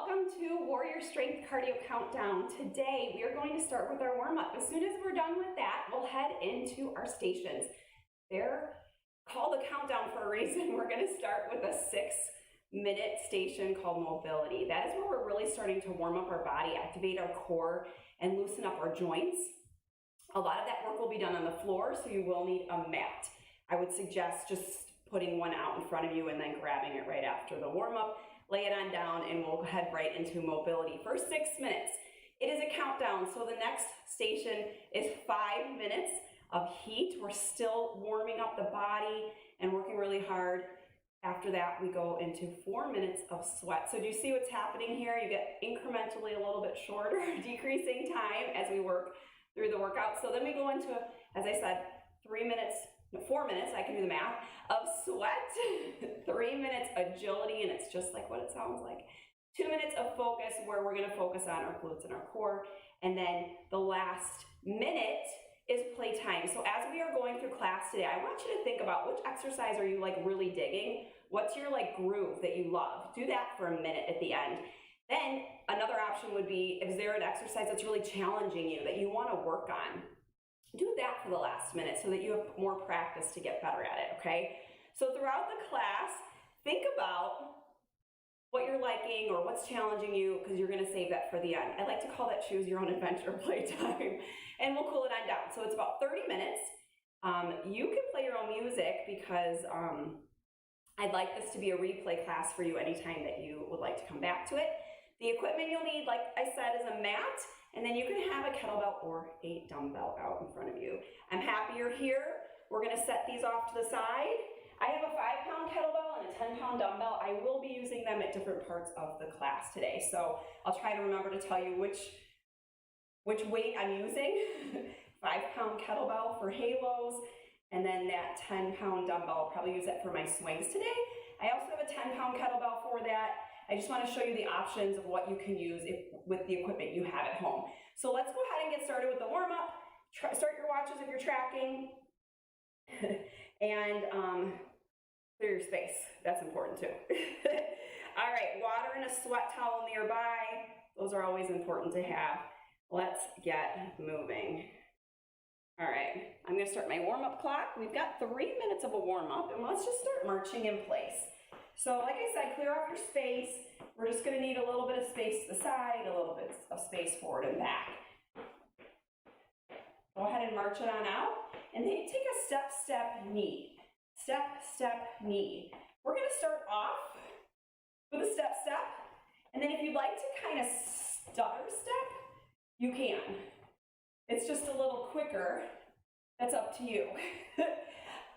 Welcome to Warrior Strength Cardio Countdown. Today we are going to start with our warm-up. As soon as we're done with that, we'll head into our stations. They're called a countdown for a reason. We're going to start with a 6-minute station called mobility. That is where we're really starting to warm up our body, activate our core, and loosen up our joints. A lot of that work will be done on the floor, so you will need a mat. I would suggest just putting one out in front of you and then grabbing it right after the warm-up. Lay it on down and we'll head right into mobility for 6 minutes. It is a countdown, so the next station is 5 minutes of heat. We're still warming up the body and working really hard. After that, we go into 4 minutes of sweat. So do you see what's happening here? You get incrementally a little bit shorter, decreasing time as we work through the workout. So then we go into, as I said, 4 minutes, I can do the math, of sweat, 3 minutes agility, and it's just like what it sounds like. 2 minutes of focus, where we're gonna focus on our glutes and our core, and then the last minute is playtime. So as we are going through class today, I want you to think about which exercise are you like really digging? What's your like groove that you love? Do that for a minute at the end. Then another option would be, is there an exercise that's really challenging you that you wanna work on? Do that for the last minute so that you have more practice to get better at it, okay? So throughout the class, think about what you're liking or what's challenging you, because you're gonna save that for the end. I like to call that choose your own adventure playtime, and we'll cool it on down. So it's about 30 minutes. You can play your own music because I'd like this to be a replay class for you anytime that you would like to come back to it. The equipment you'll need, like I said, is a mat, and then you can have a kettlebell or a dumbbell out in front of you. I'm happy you're here. We're gonna set these off to the side. I have a 5-pound kettlebell and a 10-pound dumbbell. I will be using them at different parts of the class today, so I'll try to remember to tell you which weight I'm using. 5-pound kettlebell for halos, and then that 10-pound dumbbell. I'll probably use that for my swings today. I also have a 10-pound kettlebell for that. I just want to show you the options of what you can use with the equipment you have at home. So let's go ahead and get started with the warm-up. Start your watches if you're tracking. And clear your space. That's important too. All right, water and a sweat towel nearby. Those are always important to have. Let's get moving. All right, I'm gonna start my warm-up clock. We've got 3 minutes of a warm-up, and let's just start marching in place. So like I said, clear off your space. We're just gonna need a little bit of space to the side, a little bit of space forward and back. Go ahead and march it on out, and then take a step, step, knee. Step, step, knee. We're gonna start off with a step, step, and then if you'd like to kind of stutter step, you can. It's just a little quicker. That's up to you.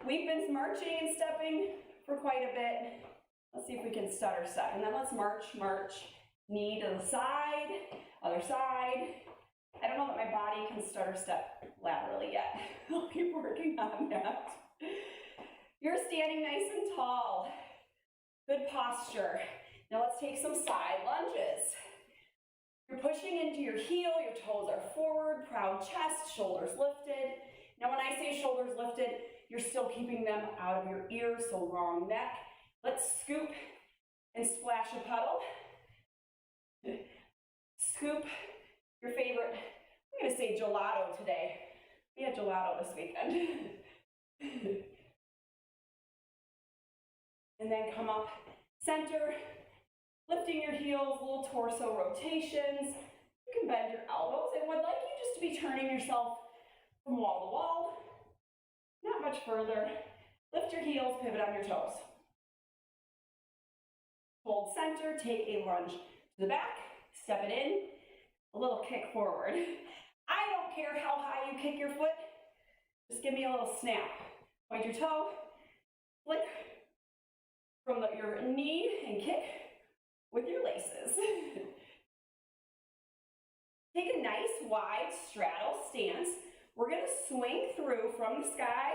We've been marching and stepping for quite a bit. Let's see if we can stutter step. And then let's march, march, knee to the side, other side. I don't know that my body can stutter step laterally yet. I'll keep working on that. You're standing nice and tall. Good posture. Now let's take some side lunges. You're pushing into your heel, your toes are forward, proud chest, shoulders lifted. Now when I say shoulders lifted, you're still keeping them out of your ears, so long neck. Let's scoop and splash a puddle. Scoop your favorite, I'm gonna say gelato today. We had gelato this weekend. And then come up center, lifting your heels, little torso rotations. You can bend your elbows. I would like you just to be turning yourself from wall to wall. Not much further. Lift your heels, pivot on your toes. Hold center, take a lunge to the back, step it in, a little kick forward. I don't care how high you kick your foot, just give me a little snap. Point your toe, flick from your knee and kick with your laces. Take a nice wide straddle stance. We're gonna swing through from the sky,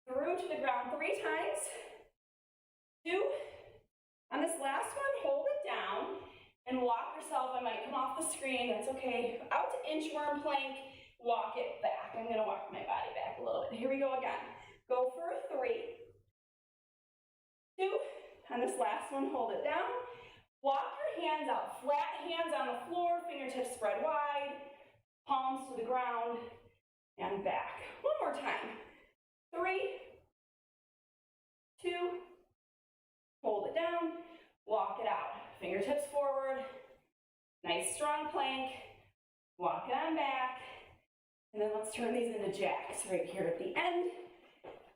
through to the ground 3 times. 2. On this last one, hold it down and walk yourself. I might come off the screen, that's okay. Out to inchworm plank, walk it back. I'm gonna walk my body back a little bit. Here we go again. Go for a 3, 2. On this last one, hold it down. Walk your hands out, flat hands on the floor, fingertips spread wide, palms to the ground, and back. One more time. 3, 2, hold it down, walk it out. Fingertips forward, nice strong plank, walk it on back, and then let's turn these into jacks right here at the end.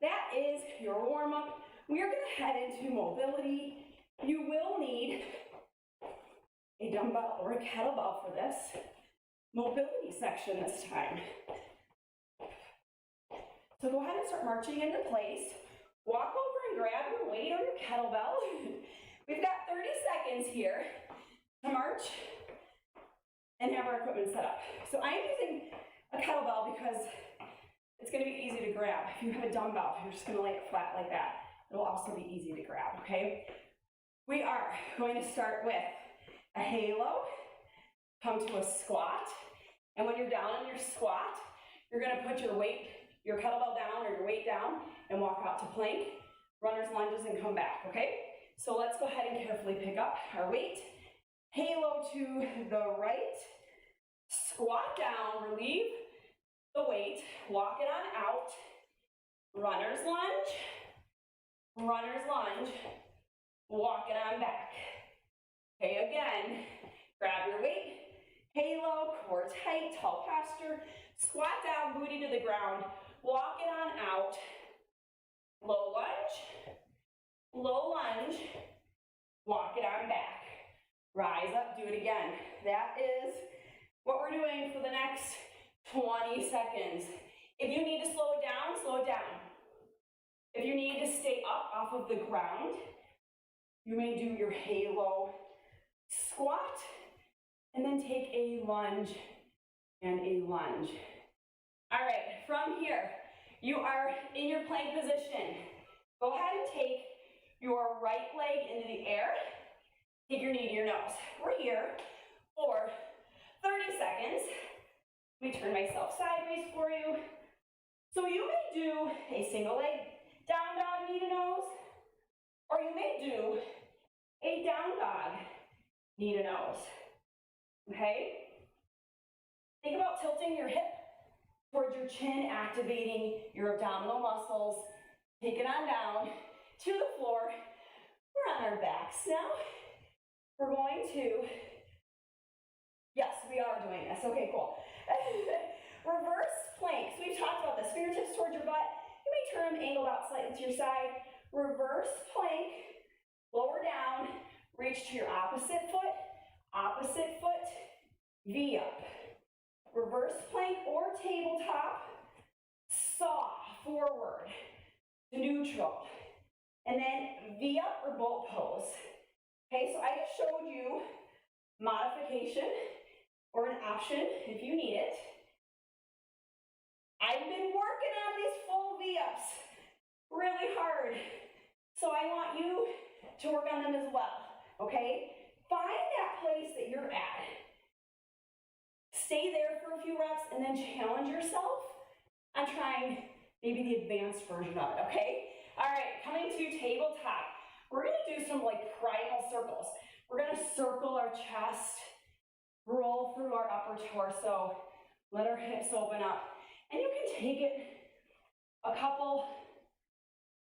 That is your warm-up. We are gonna head into mobility. You will need a dumbbell or a kettlebell for this mobility section this time. So go ahead and start marching into place. Walk over and grab your weight or your kettlebell. We've got 30 seconds here to march and have our equipment set up. So I am using a kettlebell because it's going to be easy to grab. If you have a dumbbell, you're just going to lay it flat like that. It'll also be easy to grab, okay? We are going to start with a halo, come to a squat, and when you're down on your squat, you're going to put your weight, your kettlebell down or your weight down and walk out to plank, runner's lunges, and come back, okay? So let's go ahead and carefully pick up our weight. Halo to the right, squat down, relieve the weight, walk it on out, runner's lunge, walk it on back. Okay, again, grab your weight, halo, core tight, tall posture, squat down, booty to the ground, walk it on out, low lunge, walk it on back. Rise up, do it again. That is what we're doing for the next 20 seconds. If you need to slow it down, slow it down. If you need to stay up off of the ground, you may do your halo squat and then take a lunge and a lunge. All right, from here, you are in your plank position. Go ahead and take your right leg into the air. Take your knee to your nose. We're here for 30 seconds. Let me turn myself sideways for you. So you may do a single leg down dog, knee to nose, or you may do a down dog, knee to nose. Okay? Think about tilting your hip towards your chin, activating your abdominal muscles. Take it on down to the floor. We're on our backs now. We're going to, yes, we are doing this. Okay, cool. Reverse plank. So we've talked about this. Fingertips towards your butt. You may turn them angled out slightly to your side. Reverse plank. Lower down. Reach to your opposite foot. V up. Reverse plank or tabletop. Saw forward to neutral. And then V up or boat pose. Okay, so I just showed you modification or an option if you need it. I've been working on these full V-ups really hard, so I want you to work on them as well, okay? Find that place that you're at. Stay there for a few reps and then challenge yourself on trying maybe the advanced version of it, okay? All right, coming to tabletop. We're gonna do some like primal circles. We're gonna circle our chest, roll through our upper torso, let our hips open up. And you can take it a couple,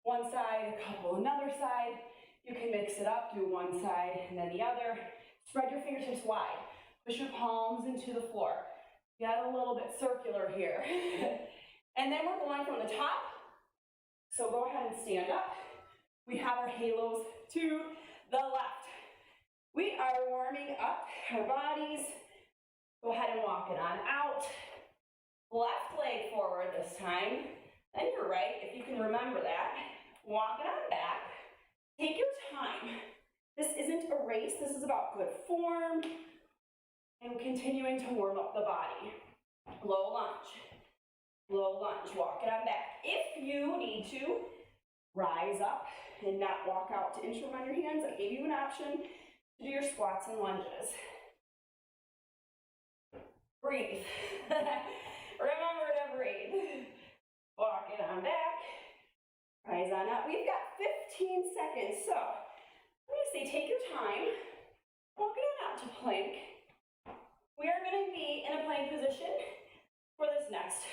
one side, a couple, another side. You can mix it up, do one side and then the other. Spread your fingertips wide. Push your palms into the floor. Get a little bit circular here. And then we're going from the top. So go ahead and stand up. We have our halos to the left. We are warming up our bodies. Go ahead and walk it on out. Left leg forward this time. Then your right, if you can remember that. Walk it on back. Take your time. This isn't a race. This is about good form and continuing to warm up the body. Low lunge, walk it on back. If you need to rise up and not walk out to inchworm on your hands, I gave you an option to do your squats and lunges. Breathe. Remember to breathe. Walk it on back. Rise on up. We've got 15 seconds, so I'm going to say take your time. Walk it on out to plank. We are going to be in a plank position for this next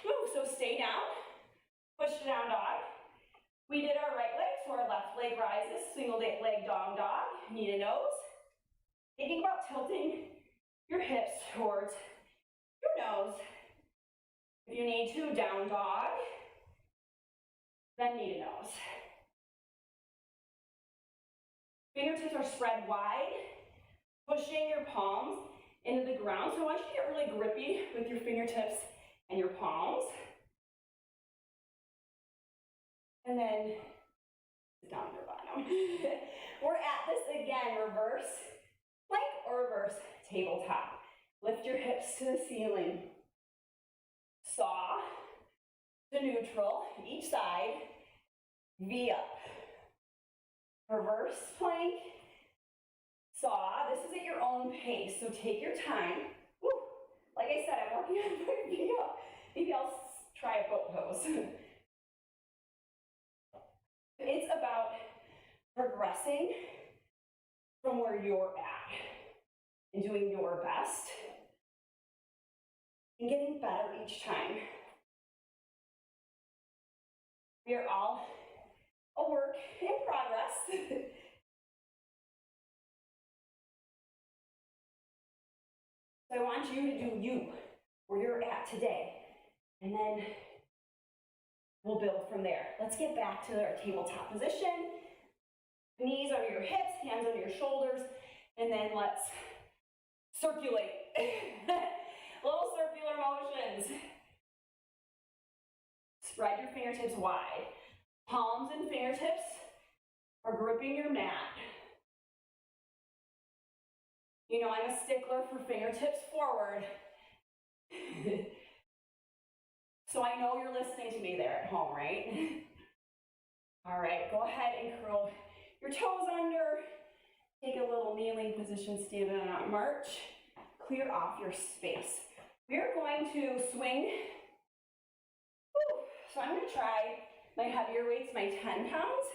move. So stay down, push to down dog. We did our right leg, so our left leg rises, single leg down dog, knee to nose. Thinking about tilting your hips towards your nose. If you need to, down dog, then knee to nose. Fingertips are spread wide, pushing your palms into the ground. So I want you to get really grippy with your fingertips and your palms. And then down your bottom. We're at this again, reverse plank or reverse tabletop. Lift your hips to the ceiling. Saw to neutral, each side, V up. Reverse plank, saw. This is at your own pace, so take your time. Woo. Like I said, I'm working on my V up. Maybe I'll try a boat pose. It's about progressing from where you're at and doing your best and getting better each time. We are all a work in progress. So I want you to do you, where you're at today, and then we'll build from there. Let's get back to our tabletop position. Knees under your hips, hands under your shoulders, and then let's circulate. Little circular motions. Spread your fingertips wide. Palms and fingertips are gripping your mat. You know, I'm a stickler for fingertips forward. So I know you're listening to me there at home, right? All right, go ahead and curl your toes under. Take a little kneeling position, standing on march. Clear off your space. We are going to swing. Woo. So I'm going to try my heavier weights, my 10 pounds.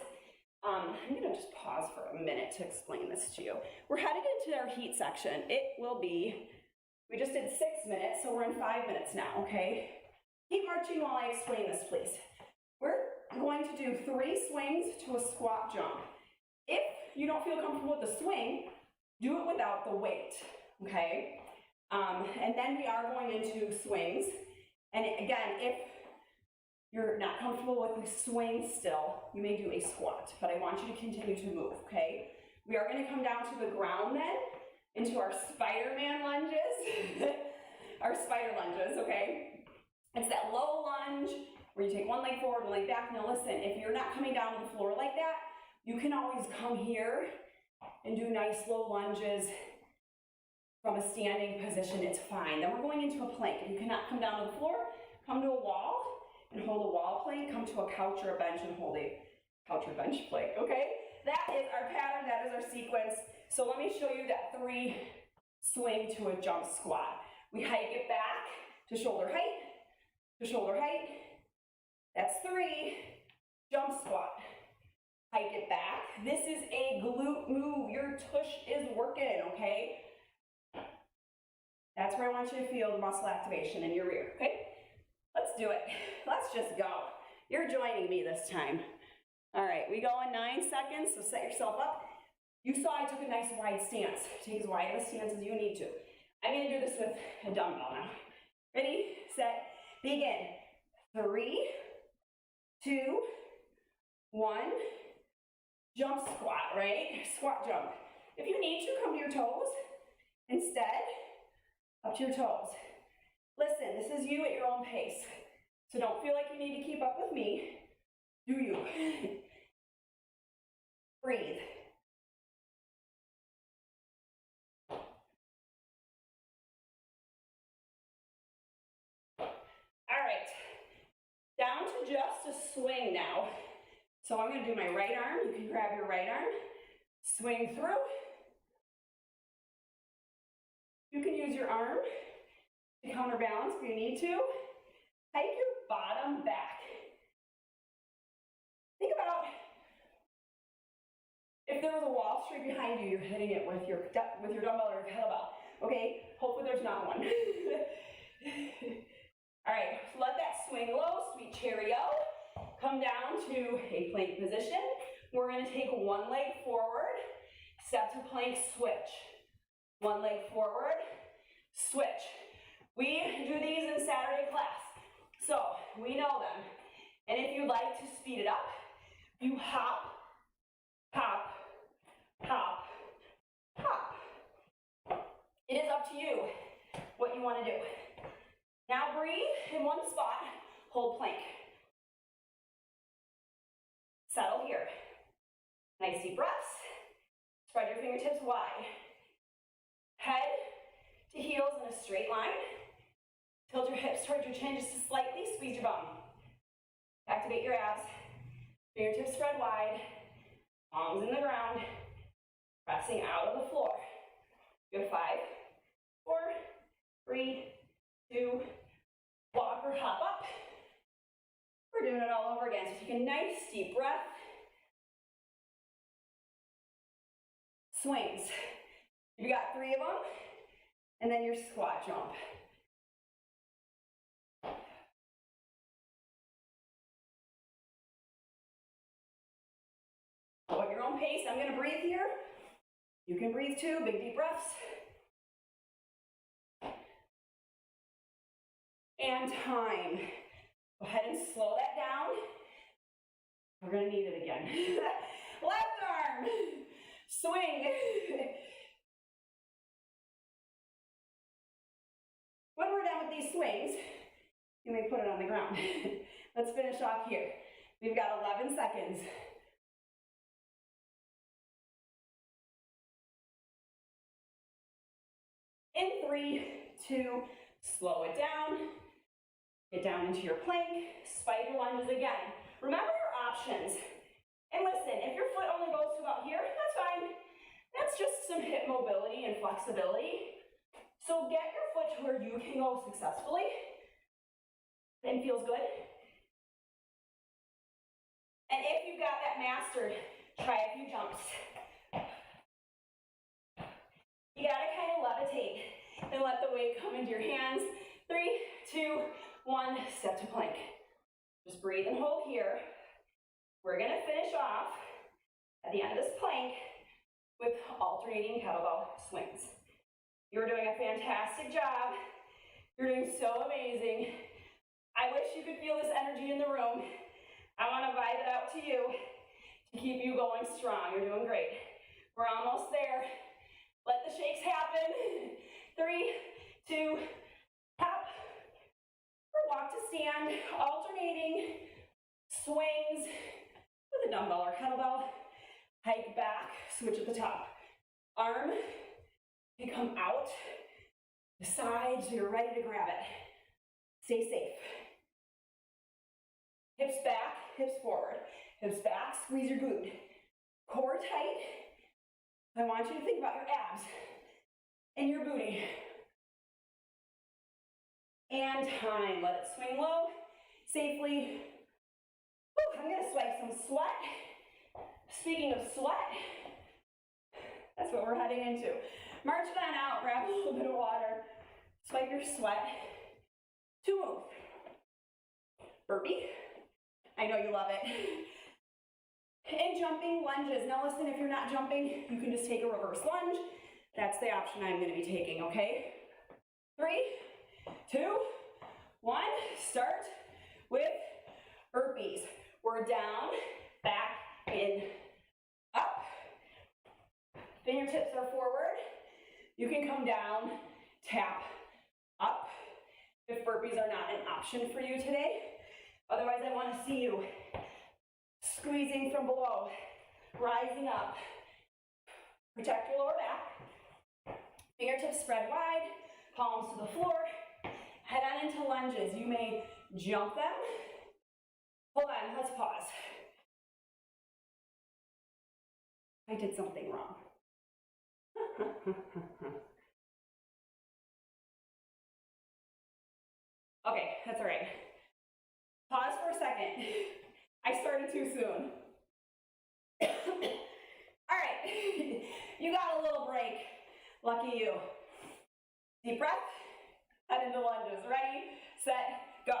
I'm going to just pause for a minute to explain this to you. We're headed into our heat section. It will be, we just did 6 minutes, so we're in 5 minutes now, okay? Keep marching while I explain this, please. We're going to do 3 swings to a squat jump. If you don't feel comfortable with the swing, do it without the weight, okay? And then we are going into swings. And again, if you're not comfortable with the swing still, you may do a squat, but I want you to continue to move, okay? We are going to come down to the ground then, into our Spider-Man lunges. Our spider lunges, okay? It's that low lunge where you take one leg forward, one leg back. Now listen, if you're not coming down to the floor like that, you can always come here and do nice low lunges from a standing position. It's fine. Then we're going into a plank. If you cannot come down to the floor, come to a wall and hold a wall plank. Come to a couch or a bench and hold a couch or bench plank, okay? That is our pattern, that is our sequence. So let me show you that 3 swing to a jump squat. We hike it back to shoulder height, to shoulder height. That's 3, jump squat. Hike it back. This is a glute move. Your tush is working, okay? That's where I want you to feel the muscle activation in your rear, okay? Let's do it. Let's just go. You're joining me this time. All right, we go in 9 seconds, so set yourself up. You saw I took a nice wide stance. Take as wide of a stance as you need to. I'm gonna do this with a dumbbell now. Ready, set, begin. 3, 2, 1. Jump squat, right? Squat jump. If you need to, come to your toes. Instead, up to your toes. Listen, this is you at your own pace. So don't feel like you need to keep up with me. Do you? Breathe. All right. Down to just a swing now. So I'm going to do my right arm. You can grab your right arm. Swing through. You can use your arm to counterbalance if you need to. Hike your bottom back. Think about if there there was a wall straight behind you, you're hitting it with your dumbbell or your kettlebell, okay? Hopefully there's not one. All right, let that swing low, sweet cherry-o. Come down to a plank position. We're gonna take one leg forward, step to plank, switch. One leg forward, switch. We do these in Saturday class, so we know them. And if you'd like to speed it up, you hop, hop, hop, hop. It is up to you what you want to do. Now breathe in one spot, hold plank. Settle here. Nice deep breaths. Spread your fingertips wide. Head to heels in a straight line. Tilt your hips towards your chin just to slightly squeeze your bum. Activate your abs. Fingertips spread wide. Palms in the ground. Pressing out of the floor. You have 5, 4, 3, 2, walk or hop up. We're doing it all over again. So take a nice deep breath. Swings. You got 3 of them, and then your squat jump. Go at your own pace. I'm gonna breathe here. You can breathe too, big deep breaths. And time. Go ahead and slow that down. We're gonna need it again. Left arm, swing. When we're done with these swings, you may put it on the ground. Let's finish off here. We've got 11 seconds. In 3, 2, slow it down. Get down into your plank, spider lunges again. Remember your options. And listen, if your foot only goes to about here, that's fine. That's just some hip mobility and flexibility. So get your foot to where you can go successfully and feels good. And if you've got that mastered, try a few jumps. You gotta kind of levitate and let the weight come into your hands. 3, 2, 1, step to plank. Just breathe and hold here. We're gonna finish off at the end of this plank with alternating kettlebell swings. You're doing a fantastic job. You're doing so amazing. I wish you could feel this energy in the room. I wanna vibe it out to you to keep you going strong. You're doing great. We're almost there. Let the shakes happen. 3, 2, hop. Or walk to stand, alternating swings with a dumbbell or kettlebell. Hike back, switch at the top. Arm can come out the side so you're ready to grab it. Stay safe. Hips back, hips forward. Hips back, squeeze your glute. Core tight. I want you to think about your abs and your booty. And time. Let it swing low, safely. Whew, I'm gonna swipe some sweat. Speaking of sweat, that's what we're heading into. March it on out, grab a little bit of water, swipe your sweat. To move. Burpee. I know you love it. And jumping lunges. Now listen, if you're not jumping, you can just take a reverse lunge. That's the option I'm gonna be taking, okay? 3, 2, 1, start with burpees. We're down, back, in, up. Fingertips are forward. You can come down, tap, up. If burpees are not an option for you today. Otherwise, I want to see you squeezing from below, rising up. Protect your lower back. Fingertips spread wide, palms to the floor. Head on into lunges. You may jump them. Hold on, let's pause. I did something wrong. Okay, that's all right. Pause for a second. I started too soon. All right, Lucky you. Deep breath, head into lunges. Ready, set, go.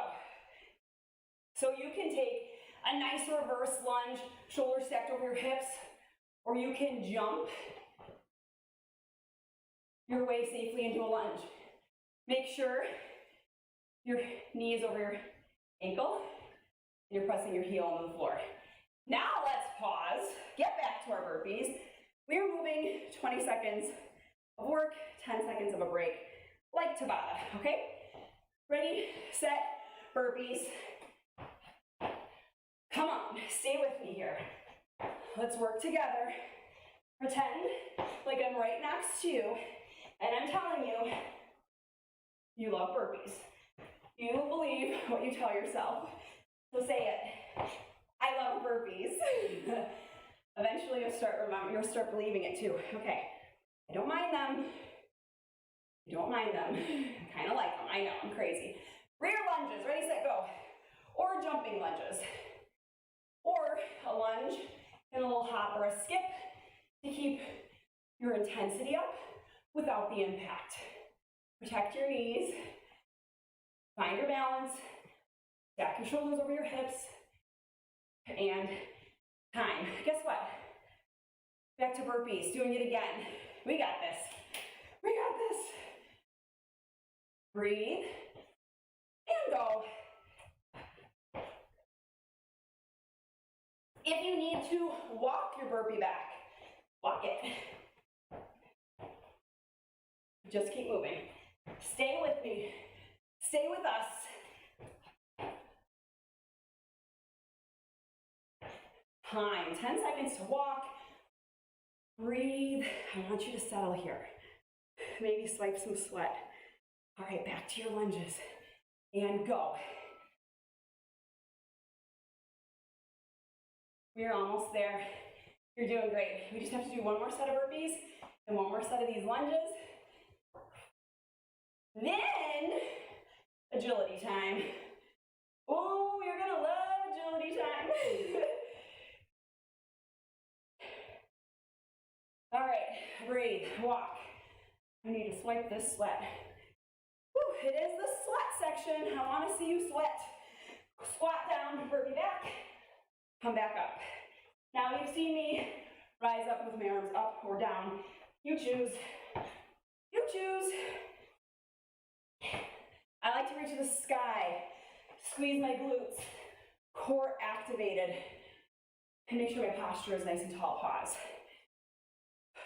So you can take a nice reverse lunge, shoulders stacked over your hips, or you can jump your way safely into a lunge. Make sure your knee is over your ankle, and you're pressing your heel onto the floor. Now let's pause, get back to our burpees. We're moving 20 seconds of work, 10 seconds of a break, like Tabata, okay? Ready, set, burpees. Come on, stay with me here. Let's work together. Pretend like I'm right next to you, and I'm telling you, you love burpees. You believe what you tell yourself. So say it. I love burpees. Eventually you'll start believing it too. Okay, I don't mind them. You don't mind them. I kind of like them. I know, I'm crazy. Rear lunges, ready, set, go. Or jumping lunges. Or a lunge and a little hop or a skip to keep your intensity up without the impact. Protect your knees. Find your balance. Stack your shoulders over your hips. And time. Guess what? Back to burpees. Doing it again. We got this. We got this. Breathe. And go. If you need to walk your burpee back, walk it. Just keep moving. Stay with me. Stay with us. Time, 10 seconds to walk. Breathe. I want you to settle here. Maybe swipe some sweat. All right, back to your lunges. And go. We're almost there. You're doing great. We just have to do one more set of burpees and one more set of these lunges. Then, agility time. Oh, you're gonna love agility time. All right, breathe, walk. I need to swipe this sweat. Whew, it is the sweat section. I wanna see you sweat. Squat down, burpee back, come back up. Now you've seen me rise up with my arms up or down. You choose. You choose. I like to reach to the sky, squeeze my glutes, core activated, and make sure my posture is nice and tall. Pause.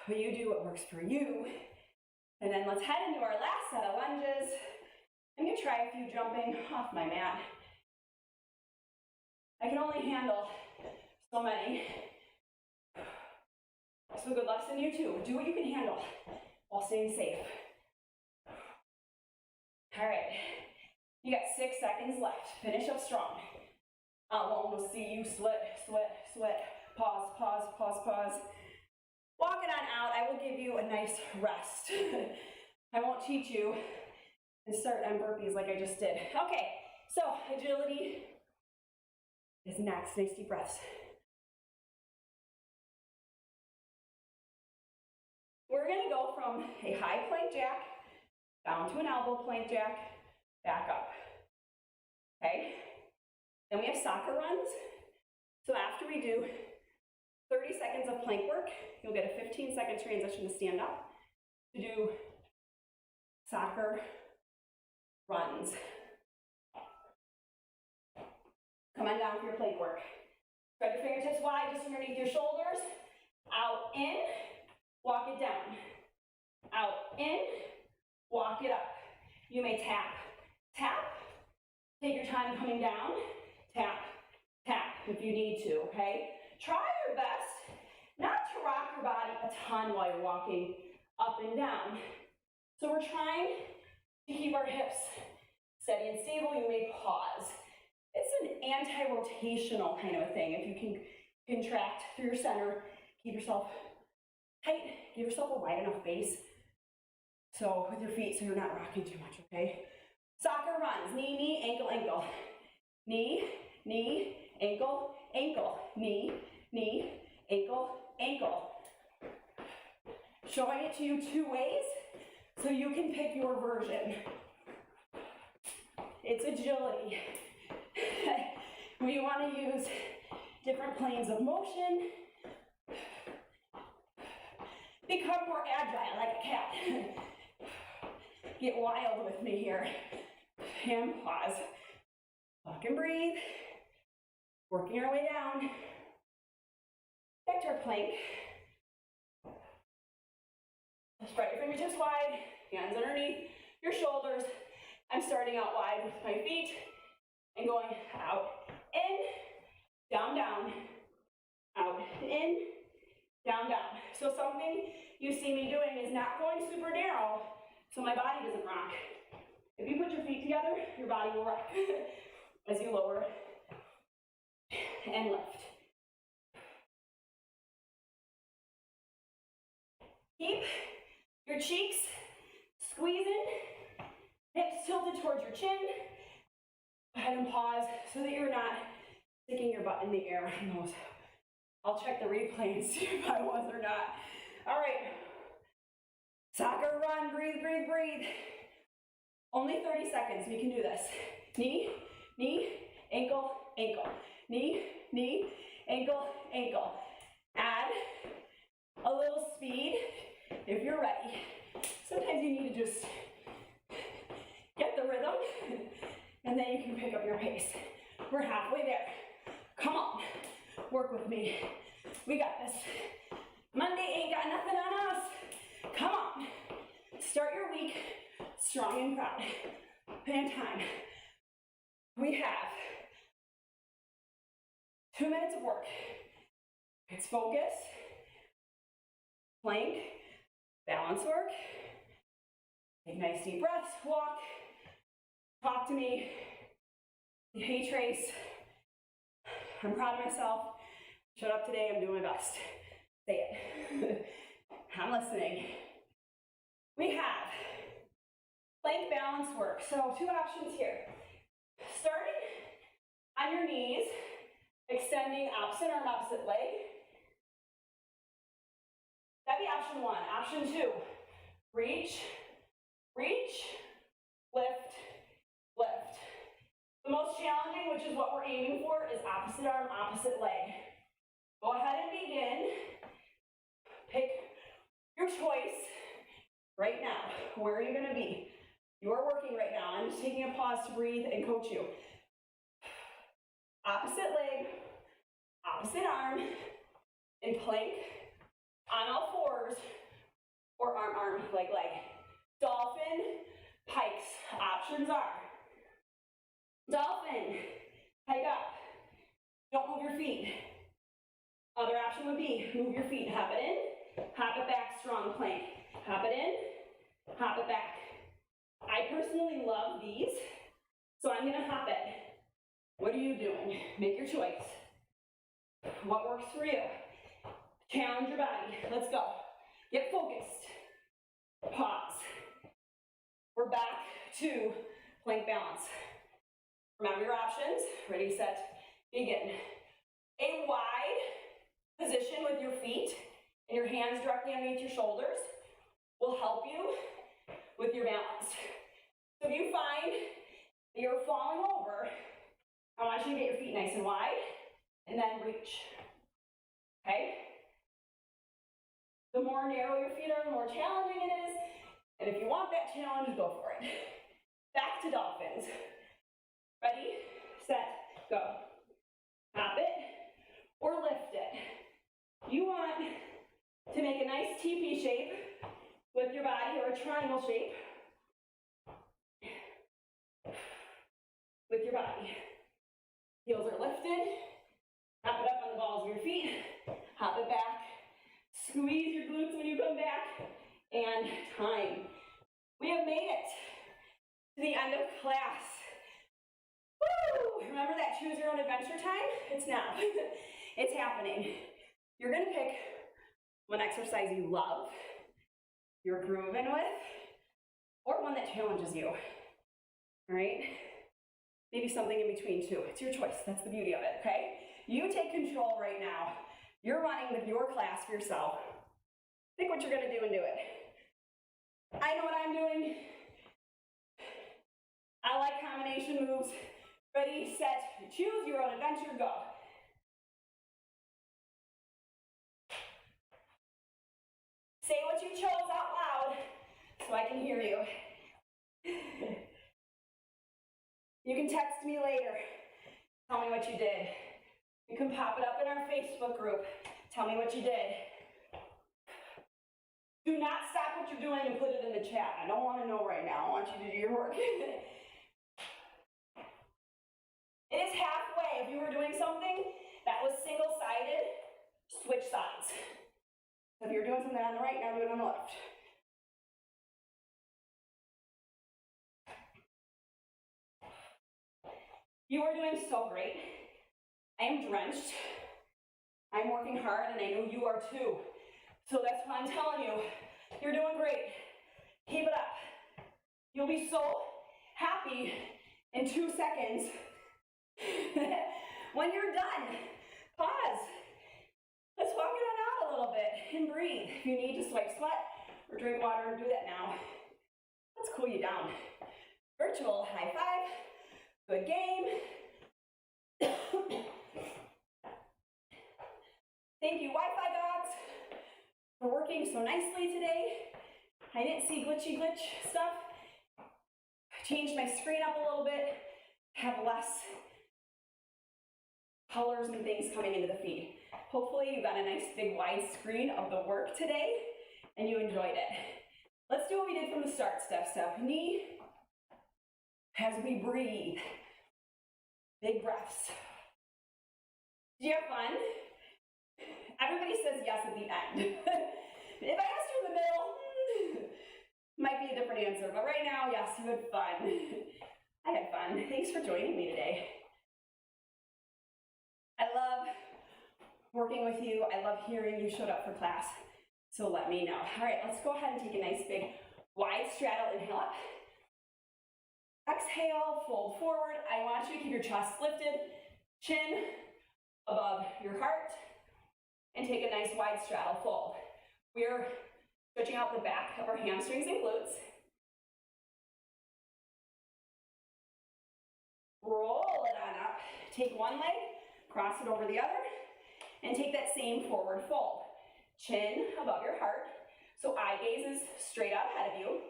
But you do what works for you. And then let's head into our last set of lunges. I'm gonna try a few jumping off my mat. I can only handle so many. So good lesson, you too. Do what you can handle while staying safe. All right, you got 6 seconds left. Finish up strong. I want to see you sweat, sweat, sweat. Pause, pause, pause, pause. Walk it on out. I will give you a nice rest. I won't teach you and start on burpees like I just did. Okay, so agility is next. Nice deep breaths. We're gonna go from a high plank jack down to an elbow plank jack, back up. Okay? Then we have soccer runs. So after we do 30 seconds of plank work, you'll get a 15-second transition to stand up to do soccer runs. Come on down for your plank work. Spread your fingertips wide just underneath your shoulders. Out, in, walk it down. Out, in, walk it up. You may tap, tap. Take your time coming down. Tap, tap if you need to, okay? Try your best not to rock your body a ton while you're walking up and down. So we're trying to keep our hips steady and stable. You may pause. It's an anti-rotational kind of a thing. If you can contract through your center, keep yourself tight, give yourself a wide enough base. So with your feet, so you're not rocking too much, okay? Soccer runs, knee, knee, ankle, ankle. Knee, knee, ankle, ankle. Knee, knee, ankle, ankle. Showing it to you 2 ways. So you can pick your version. It's agility. We want to use different planes of motion. Become more agile like a cat. Get wild with me here. And pause. Walk and breathe. Working our way down. Back to our plank. Spread your fingertips wide, hands underneath your shoulders. I'm starting out wide with my feet and going out, in, down, down, out, in, down, down. So something you see me doing is not going super narrow so my body doesn't rock. If you put your feet together, your body will rock as you lower and lift. Keep your cheeks squeezing, hips tilted towards your chin. Go ahead and pause so that you're not sticking your butt in the air on those. I'll check the replay and see if I was or not. All right. Soccer run, breathe, breathe, breathe. Only 30 seconds, we can do this. Knee, knee, ankle, ankle. Knee, knee, ankle, ankle. Add a little speed if you're ready. Sometimes you need to just get the rhythm and then you can pick up your pace. We're halfway there. Come on, work with me. We got this. Monday ain't got nothing on us. Come on. Start your week strong and proud. And time. We have 2 minutes of work. It's focus, plank, balance work. Take nice deep breaths, walk, talk to me. Hey Trace, I'm proud of myself. Showed up today, I'm doing my best. Say it. I'm listening. We have plank balance work. So 2 options here. Starting on your knees, extending opposite arm, opposite leg. That'd be option 1. Option 2, reach, reach, lift, lift. The most challenging, which is what we're aiming for, is opposite arm, opposite leg. Go ahead and begin. Pick your choice right now. Where are you going to be? You're working right now. I'm just taking a pause to breathe and coach you. Opposite leg, opposite arm, in plank, on all fours, or arm, arm, leg, leg. Dolphin, pikes. Options are dolphin, pike up. Don't move your feet. Other option would be move your feet. Hop it in, hop it back, strong plank. Hop it in, hop it back. I personally love these, so I'm gonna hop it. What are you doing? Make your choice. What works for you? Challenge your body. Let's go. Get focused. Pause. We're back to plank balance. Remember your options. Ready, set, begin. A wide position with your feet and your hands directly underneath your shoulders will help you with your balance. So if you find that you're falling over, I want you to get your feet nice and wide and then reach. Okay? The more narrow your feet are, the more challenging it is. And if you want that challenge, go for it. Back to dolphins. Ready, set, go. Hop it or lift it. You want to make a nice TP shape with your body, or a triangle shape with your body. Heels are lifted. Hop it up on the balls of your feet. Hop it back. Squeeze your glutes when you come back. And time. We have made it to the end of class. Woo! Remember that choose your own adventure time? It's now. It's happening. You're gonna pick one exercise you love, you're grooving with, or one that challenges you. All right? Maybe something in between too. It's your choice. That's the beauty of it, okay? You take control right now. You're running with your class for yourself. Pick what you're gonna do and do it. I know what I'm doing. I like combination moves. Ready, set, choose your own adventure, go. Say what you chose out loud so I can hear you. You can text me later. Tell me what you did. You can pop it up in our Facebook group. Tell me what you did. Do not stop what you're doing and put it in the chat. I don't want to know right now. I want you to do your work. It is halfway. If you were doing something that was single-sided, switch sides. So if you're doing something on the right, now do it on the left. You are doing so great. I am drenched. I'm working hard, and I know you are too. So that's why I'm telling you, you're doing great. Keep it up. You'll be so happy in 2 seconds. When you're done, pause. Let's walk it on out a little bit and breathe. If you need to swipe sweat or drink water, do that now. Let's cool you down. Virtual high five. Good game. Thank you, Wi-Fi gods, for working so nicely today. I didn't see glitchy glitch stuff. I changed my screen up a little bit, have less colors and things coming into the feed. Hopefully you got a nice big wide screen of the work today and you enjoyed it. Let's do what we did from the start, step, step, knee, as we breathe. Big breaths. Did you have fun? Everybody says yes at the end. If I asked you in the middle, might be a different answer, but right now, yes, you had fun. I had fun. Thanks for joining me today. I love working with you. I love hearing you showed up for class, so let me know. All right, let's go ahead and take a nice big wide straddle inhale up. Exhale, fold forward. I want you to keep your chest lifted, chin above your heart, and take a nice wide straddle fold. We're stretching out the back of our hamstrings and glutes. Roll it on up. Take one leg, cross it over the other, and take that same forward fold. Chin above your heart, so eye gaze is straight out ahead of you.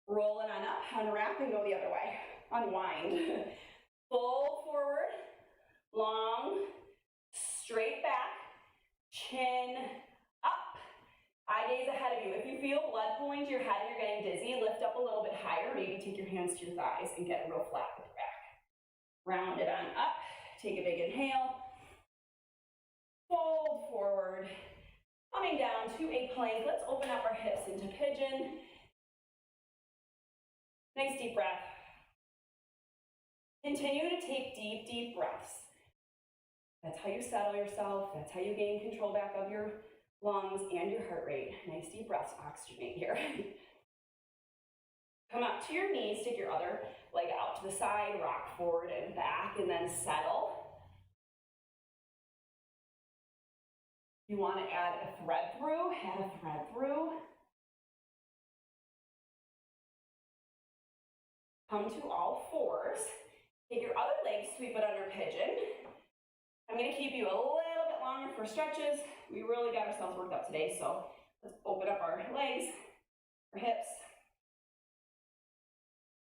Roll it on up, unwrap, and go the other way. Unwind. Fold forward, long, straight back, chin up. Eye gaze ahead of you. If you feel blood pooling to your head and you're getting dizzy, lift up a little bit higher. Maybe take your hands to your thighs and get real flat with your back. Round it on up. Take a big inhale. Fold forward. Coming down to a plank. Let's open up our hips into pigeon. Nice deep breath. Continue to take deep, deep breaths. That's how you settle yourself. That's how you gain control back of your lungs and your heart rate. Nice deep breaths, oxygenate here. Come up to your knees, take your other leg out to the side, rock forward and back, and then settle. You want to add a thread through, add a thread through. Come to all fours. Take your other leg, sweep it under pigeon. I'm going to keep you a little bit longer for stretches. We really got ourselves worked up today, so let's open up our legs, our hips.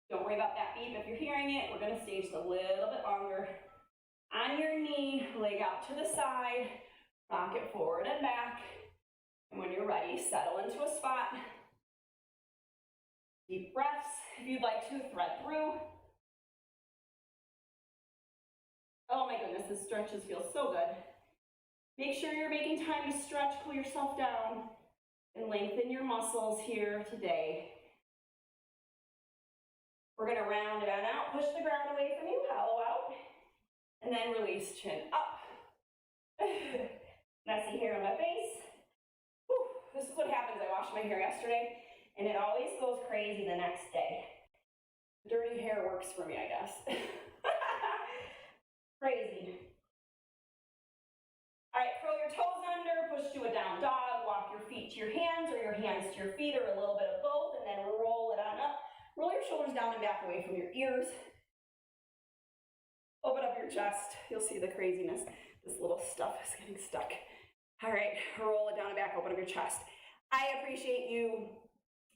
Don't worry about that beep if you're hearing it. We're going to stay just a little bit longer. On your knee, leg out to the side, rock it forward and back. And when you're ready, settle into a spot. Deep breaths. If you'd like to, thread through. Oh my goodness, this stretches feel so good. Make sure you're making time to stretch, cool yourself down, and lengthen your muscles here today. We're going to round it on out, push the ground away from you, hollow out, and then release, chin up. Messy hair on my face. Whew, this is what happens. I washed my hair yesterday, and it always goes crazy the next day. Dirty hair works for me, I guess. Crazy. All right, curl your toes under, push to a down dog, walk your feet to your hands or your hands to your feet or shoulders down and back away from your ears. Open up your chest. You'll see the craziness. This little stuff is getting stuck. All right, roll it down and back, open up your chest. I appreciate you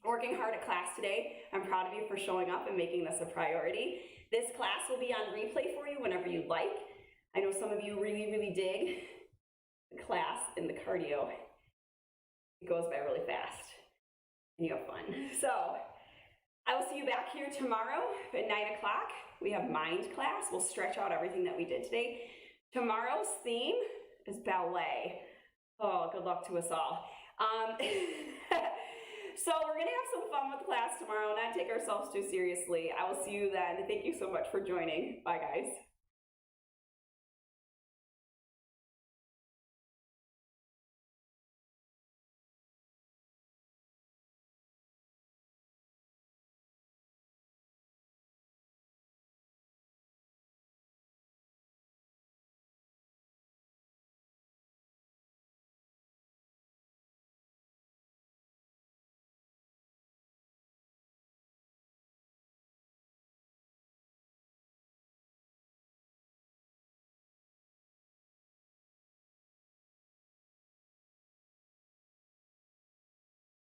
working hard at class today. I'm proud of you for showing up and making this a priority. This class will be on replay for you whenever you'd like. I know some of you really, really dig the class and the cardio. It goes by really fast and you have fun. So I will see you back here tomorrow at 9 o'clock. We have mind class. We'll stretch out everything that we did today. Tomorrow's theme is ballet. Oh, good luck to us all. So we're gonna have some fun with class tomorrow, not take ourselves too seriously. I will see you then. Thank you so much for joining. Bye, guys.